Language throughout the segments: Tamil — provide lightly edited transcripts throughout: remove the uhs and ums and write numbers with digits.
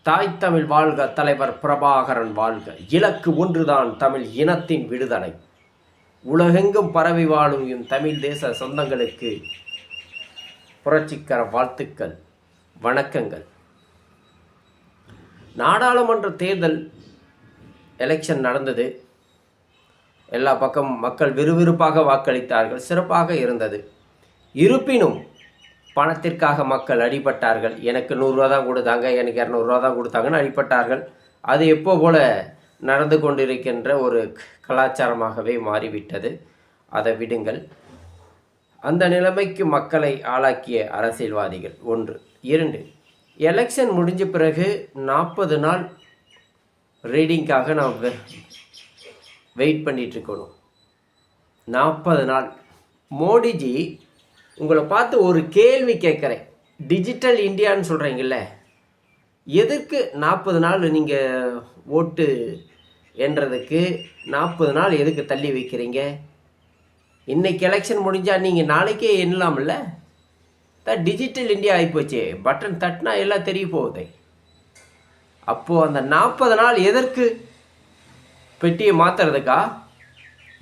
தாய் தமிழ் வாழ்க, தலைவர் பிரபாகரன் வாழ்க. இலக்கு ஒன்றுதான், தமிழ் இனத்தின் விடுதலை. உலகெங்கும் பரவி வாழும் என் தமிழ் தேச சொந்தங்களுக்கு புரட்சிக்கர வாழ்த்துக்கள், வணக்கங்கள். நாடாளுமன்ற தேர்தல் எலெக்ஷன் நடந்தது. எல்லா பக்கம் மக்கள் விறுவிறுப்பாக வாக்களித்தார்கள், சிறப்பாக இருந்தது. இருப்பினும் பணத்திற்காக மக்கள் அடிபட்டார்கள். எனக்கு 100 தான் கொடுத்தாங்க, எனக்கு 200 தான் கொடுத்தாங்கன்னு அடிபட்டார்கள். அது எப்போ போல் நடந்து கொண்டிருக்கின்ற ஒரு கலாச்சாரமாகவே மாறிவிட்டது. அதை விடுங்கள். அந்த நிலைமைக்கு மக்களை ஆளாக்கிய அரசியல்வாதிகள் 1. 2, எலெக்ஷன் முடிஞ்ச பிறகு 40 நாள் ரீடிங்காக நான் வெயிட் பண்ணிகிட்ருக்கணும். 40 நாள். மோடிஜி உங்களை பார்த்து ஒரு கேள்வி கேட்குறேன். டிஜிட்டல் இந்தியான்னு சொல்கிறீங்கள, எதற்கு 40 நாள் நீங்கள் ஓட்டு என்றதுக்கு 40 நாள் எதுக்கு தள்ளி வைக்கிறீங்க? இன்றைக்கி எலெக்ஷன் முடிஞ்சால் நீங்கள் நாளைக்கே எண்ணலாம்ல. டிஜிட்டல் இந்தியா ஆகிப்போச்சு. பட்டன் தட்டினா எல்லாம் தெரிய போகுது. அப்போது அந்த 40 நாள் எதற்கு? பெட்டியை மாற்றுறதுக்கா,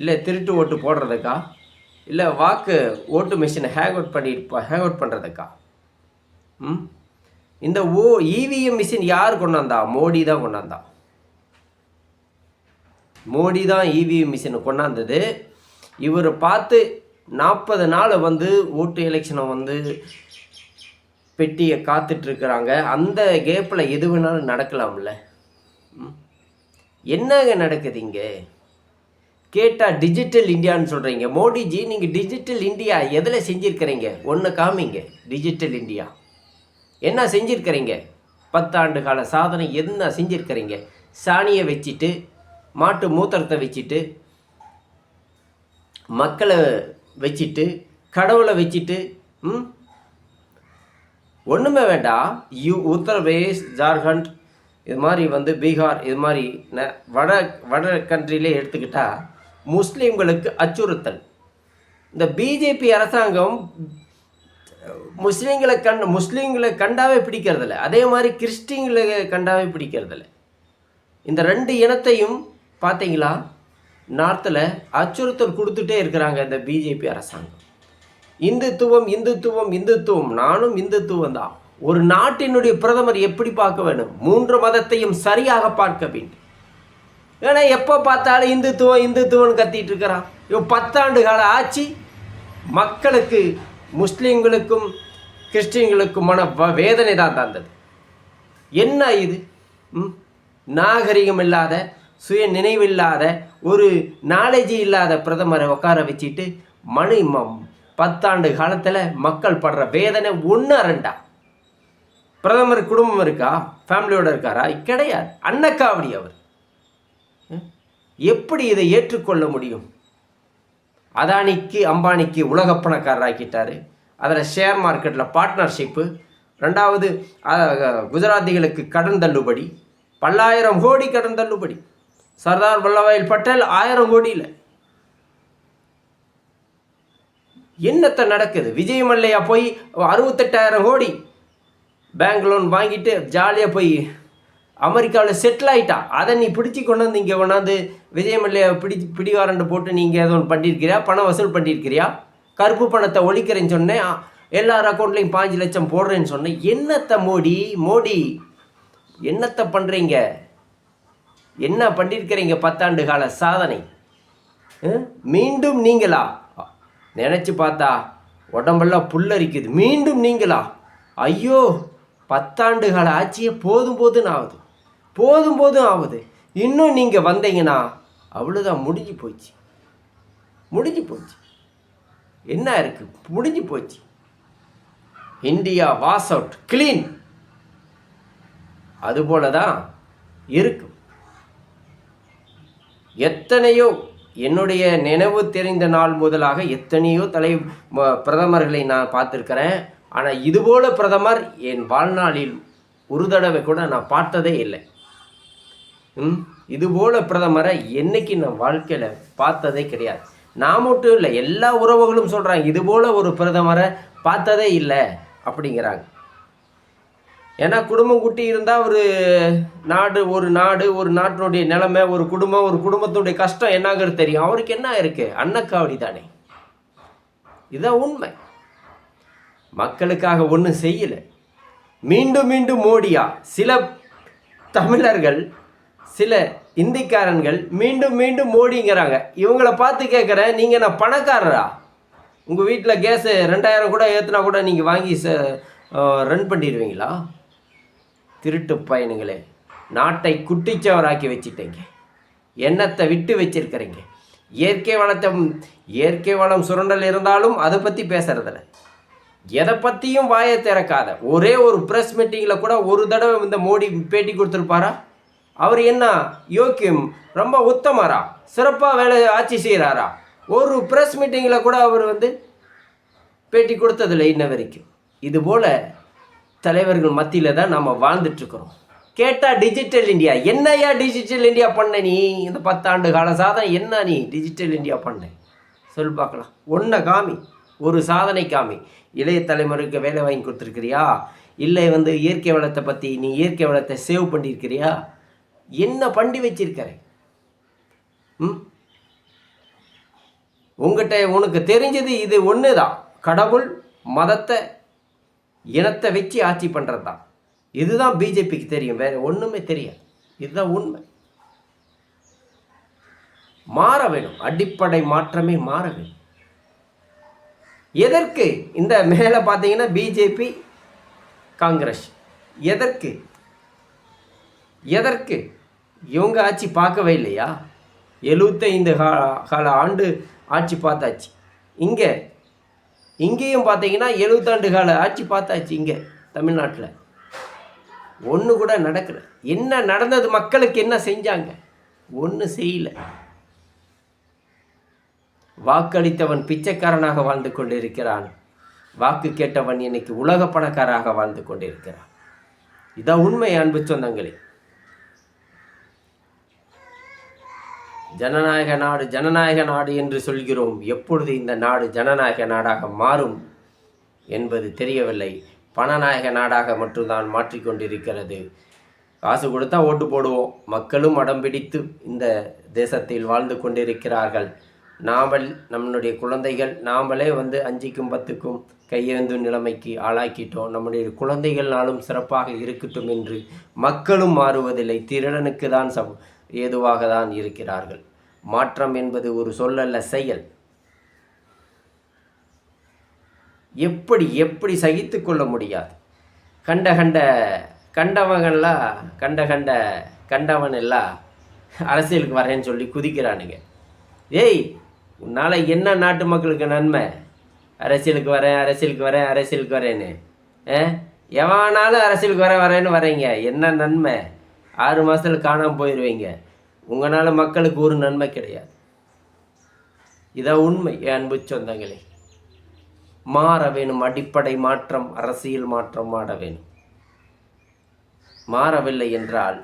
இல்லை திருட்டு ஓட்டு போடுறதுக்கா, இல்லை வாக்கு ஓட்டு மிஷினை ஹேங் அவுட் பண்ணுறதுக்கா? இந்த இவிஎம் மிஷின் யார் கொண்டாந்தா? மோடி தான் கொண்டாந்தா. மோடி தான் இவிஎம் மிஷினை கொண்டாந்தது. இவர் பார்த்து 40 நாள் ஓட்டு எலெக்ஷனை பெட்டியை காத்துட்ருக்குறாங்க. அந்த கேப்பில் எது வேணாலும் நடக்கலாம்ல. என்னங்க நடக்குது இங்கே? கேட்டால் டிஜிட்டல் இந்தியான்னு சொல்கிறீங்க. மோடிஜி, நீங்கள் டிஜிட்டல் இந்தியா எதில் செஞ்சுருக்கிறீங்க? ஒன்று காமிங்க. டிஜிட்டல் இந்தியா என்ன செஞ்சுருக்கிறீங்க? 10 ஆண்டு கால சாதனை என்ன செஞ்சுருக்கிறீங்க? சாணியை வச்சுட்டு, மாட்டு மூத்திரத்தை வச்சுட்டு, மக்களை வச்சுட்டு, கடவுளை வச்சுட்டு, ஒன்றுமே வேண்டாம். உத்தரப்பிரதேஷ், ஜார்க்கண்ட், இது மாதிரி பீகார், இது மாதிரி வட கண்ட்ரியிலே எடுத்துக்கிட்டால் முஸ்லீம்களுக்கு அச்சுறுத்தல். இந்த பிஜேபி அரசாங்கம் முஸ்லீம்களை கண்டாவே பிடிக்கிறதில்ல. அதே மாதிரி கிறிஸ்டின்களை கண்டாவே பிடிக்கிறதில்ல. இந்த 2 இனத்தையும் பார்த்தீங்களா, நார்த்தில் அச்சுறுத்தல் கொடுத்துட்டே இருக்கிறாங்க இந்த பிஜேபி அரசாங்கம். இந்துத்துவம் இந்துத்துவம் இந்துத்துவம். நானும் இந்துத்துவம் தான். ஒரு நாட்டினுடைய பிரதமர் எப்படி பார்க்க வேண்டும்? 3 மதத்தையும் சரியாக பார்க்க வேண்டும். ஏன்னா எப்போ பார்த்தாலும் இந்துத்துவம் இந்துத்துவம்னு கத்திட்டு இருக்கிறான். 10 ஆண்டு கால ஆட்சி மக்களுக்கு, முஸ்லீம்களுக்கும் கிறிஸ்டின்களுக்குமான வேதனை தான் தந்தது. என்ன இது? நாகரிகம் இல்லாத, சுய நினைவில்லாத, ஒரு நாலேஜ் இல்லாத பிரதமரை உட்கார வச்சுட்டு 10 ஆண்டு காலத்தில் மக்கள் படுற வேதனை 1-2. பிரதமர் குடும்பம் இருக்கா? ஃபேமிலியோடு இருக்காரா? கிடையாது. அன்னக்காவடி அவர். எப்படி இதை ஏற்றுக்கொள்ள முடியும்? அதானிக்கு அம்பானிக்கு உலக பணக்காரராக்கிட்டாரு. அதில் ஷேர் மார்க்கெட்டில் பார்ட்னர்ஷிப்பு. 2வது குஜராத்திகளுக்கு கடன் தள்ளுபடி, 10,000 கோடி கடன் தள்ளுபடி. சர்தார் வல்லபாய் பட்டேல் 1000 கோடியில். என்னத்தை நடக்குது? விஜய் மல்லையா போய் 68,000 கோடி பேங்க் லோன் வாங்கிட்டு ஜாலியாக போய் அமெரிக்காவில் செட்டில் ஆகிட்டான். அதை நீ பிடிச்சி கொண்டாந்து இங்கே கொண்டாந்து விஜய் மல்லையா பிடிவாரண்டு போட்டு நீங்கள் ஏதோ ஒன்று பண்ணியிருக்கிறியா? பணம் வசூல் பண்ணியிருக்கிறியா? கருப்பு பணத்தை ஒழிக்கிறேன்னு சொன்னேன். எல்லார் அக்கௌண்ட்லேயும் 5 லட்சம் போடுறேன்னு சொன்னேன். என்னத்தை மோடி என்னத்தை பண்ணுறீங்க? என்ன பண்ணியிருக்கிறீங்க? 10 ஆண்டு கால சாதனை மீண்டும் நீங்களா? நினச்சி பார்த்தா உடம்பெல்லாம் புல்லரிக்குது. மீண்டும் நீங்களா? ஐயோ, 10 ஆண்டு கால ஆட்சியே போதும் ஆகுது. இன்னும் நீங்கள் வந்தீங்கன்னா அவ்வளோதான், முடிஞ்சு போச்சு. என்ன இருக்கு? முடிஞ்சு போச்சு. India was out, clean. அதுபோல தான் இருக்கும். எத்தனையோ, என்னுடைய நினைவு தெரிந்த நாள் முதலாக எத்தனையோ பிரதமர்களை நான் பார்த்துருக்கிறேன். ஆனால் இதுபோல் பிரதமர் என் வாழ்நாளில் ஒரு தடவை கூட நான் பார்த்ததே இல்லை. இதுபோல் பிரதமரை என்னைக்கு நான் வாழ்க்கையில் பார்த்ததே கிடையாது. நான் மட்டும் இல்லை, எல்லா உறவுகளும் சொல்கிறாங்க இதுபோல் ஒரு பிரதமரை பார்த்ததே இல்லை அப்படிங்கிறாங்க. ஏன்னா குடும்பம் குட்டி இருந்தால் ஒரு நாட்டினுடைய நிலைமை, ஒரு குடும்பத்துடைய கஷ்டம் என்னங்கிறது தெரியும். அவருக்கு என்ன இருக்குது? அன்னக்காவடி தானே. இதுதான் உண்மை. மக்களுக்காக ஒன்றும் செய்யலை. மீண்டும் மீண்டும் மோடியா? சில தமிழர்கள், சில இந்திக்காரன்கள் மீண்டும் மீண்டும் மோடிங்கிறாங்க. இவங்களை பார்த்து கேட்குறேன், நீங்கள் நான் பணக்காரரா? உங்கள் வீட்டில் கேஸு 2000 கூட ஏற்றுனா கூட நீங்கள் வாங்கி ரன் பண்ணிடுவீங்களா? திருட்டு பயனுங்களே, நாட்டை குட்டிச்சவராக்கி வச்சுட்டீங்க. எண்ணத்தை விட்டு வச்சிருக்கிறீங்க. இயற்கை வளம் சுரண்டல் இருந்தாலும் அதை பற்றி பேசுறதில்ல. எதை பற்றியும் வாயை திறக்காத. ஒரே ஒரு ப்ரெஸ் மீட்டிங்கில் கூட ஒரு தடவை இந்த மோடி பேட்டி கொடுத்துருப்பாரா? அவர் என்ன யோக்கியம், ரொம்ப உத்தமரா, சிறப்பாக ஆட்சி செய்கிறாரா? ஒரு ப்ரெஸ் மீட்டிங்கில் கூட அவர் பேட்டி கொடுத்ததில்லை இன்ன வரைக்கும். இதுபோல் தலைவர்கள் மத்தியில் தான் நம்ம வாழ்ந்துட்டுருக்குறோம். கேட்டால் டிஜிட்டல் இந்தியா, என்னையா டிஜிட்டல் இந்தியா பண்ண நீ? இந்த 10 ஆண்டு கால சாதனை என்ன நீ டிஜிட்டல் இந்தியா பண்ண? சொல் பார்க்கலாம். ஒன்றை காமி, ஒரு சாதனை காமி. இளைய தலைமுறைக்கு வேலை வாங்கி கொடுத்துருக்கிறியா? இல்லை இயற்கை வளத்தை பற்றி நீ இயற்கை வளத்தை சேவ் பண்ணியிருக்கிறியா? என்ன பண்ணி வச்சிருக்கிற? உனக்கு தெரிஞ்சது இது ஒன்று தான். கடவுள், மதத்தை, இனத்தை வச்சு ஆட்சி பண்ணுறது தான். இதுதான் பிஜேபிக்கு தெரியும், வேற ஒன்றுமே தெரியாது. இதுதான் உண்மை. மாற வேணும். அடிப்படை மாற்றமே மாற வேணும். எதற்கு இந்த மேலே பார்த்தீங்கன்னா பிஜேபி, காங்கிரஸ், எதற்கு இவங்க ஆட்சி பார்க்கவே இல்லையா? 75 கால ஆண்டு ஆட்சி பார்த்தாச்சு. இங்கேயும் பார்த்தீங்கன்னா 70 ஆண்டு கால ஆட்சி பார்த்தாச்சு. இங்கே தமிழ்நாட்டில் ஒன்று கூட நடக்கலை. என்ன நடந்தது? மக்களுக்கு என்ன செஞ்சாங்க? ஒன்றும் செய்யலை. வாக்களித்தவன் பிச்சைக்காரனாக வாழ்ந்து கொண்டிருக்கிறான். வாக்கு கேட்டவன் இன்னைக்கு உலக பணக்காராக வாழ்ந்து கொண்டிருக்கிறான். இதான் உண்மை. அன்பு சொந்தங்களே, ஜனநாயக நாடு என்று சொல்கிறோம். எப்பொழுது இந்த நாடு ஜனநாயக நாடாக மாறும் என்பது தெரியவில்லை. பணநாயக நாடாக மட்டும்தான் மாற்றிக்கொண்டிருக்கிறது. காசு கொடுத்தா ஓட்டு போடுவோம். மக்களும் அடம்பிடித்து இந்த தேசத்தில் வாழ்ந்து கொண்டிருக்கிறார்கள். நம்மளுடைய குழந்தைகள் நாமளே 5க்கும் 10க்கும் கையேந்தும் நிலைமைக்கு ஆளாக்கிட்டோம். நம்முடைய குழந்தைகள்னாலும் சிறப்பாக இருக்கட்டும் என்று மக்களும் மாறுவதில்லை. திருடனுக்கு தான் ஏதுவாக தான் இருக்கிறார்கள். மாற்றம் என்பது ஒரு சொல்லல்ல, செயல். எப்படி சகித்து கொள்ள முடியாது? கண்டவன் எல்லாம் அரசியலுக்கு வரேன்னு சொல்லி குதிக்கிறானுங்க. ஏய், உன்னால் என்ன நாட்டு மக்களுக்கு நன்மை? அரசியலுக்கு வரேன்னு எவனாலும் அரசியலுக்கு வரேன்னு வரீங்க. என்ன நன்மை? 6 மாதத்தில் காணாமல் போயிடுவீங்க. உங்களால் மக்களுக்கு ஒரு நன்மை கிடையாது. இதான் உண்மை. அன்பு சொந்தங்களே, மாற வேணும். அடிப்படை மாற்றம், அரசியல் மாற்றம் மாற வேணும். மாறவில்லை என்றால்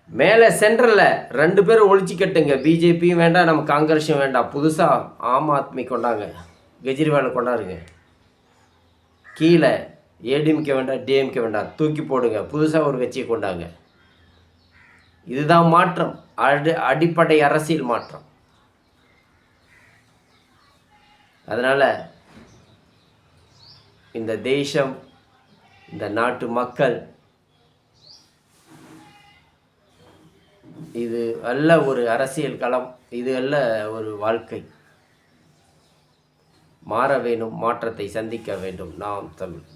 மேலே சென்ட்ரலில் 2 பேரும் ஒழிச்சு கட்டுங்க. பிஜேபியும் வேண்டாம், நம்ம காங்கிரஸும் வேண்டாம். புதுசாக ஆம் ஆத்மி கொண்டாங்க, கெஜ்ரிவாலை கொண்டாடுங்க. கீழே ஏடிஎம்கே வேண்டாம், டிஎம்கே வேண்டாம், தூக்கி போடுங்க. புதுசாக ஒரு கட்சியை கொண்டாங்க. இதுதான் மாற்றம். அடிப்படை அரசியல் மாற்றம். அதனால் இந்த தேசம், இந்த நாட்டு மக்கள், இது அல்ல ஒரு அரசியல் களம், இது அல்ல ஒரு வாழ்க்கை. மாற வேணும், மாற்றத்தை சந்திக்க வேண்டும் நாம் தமிழ்.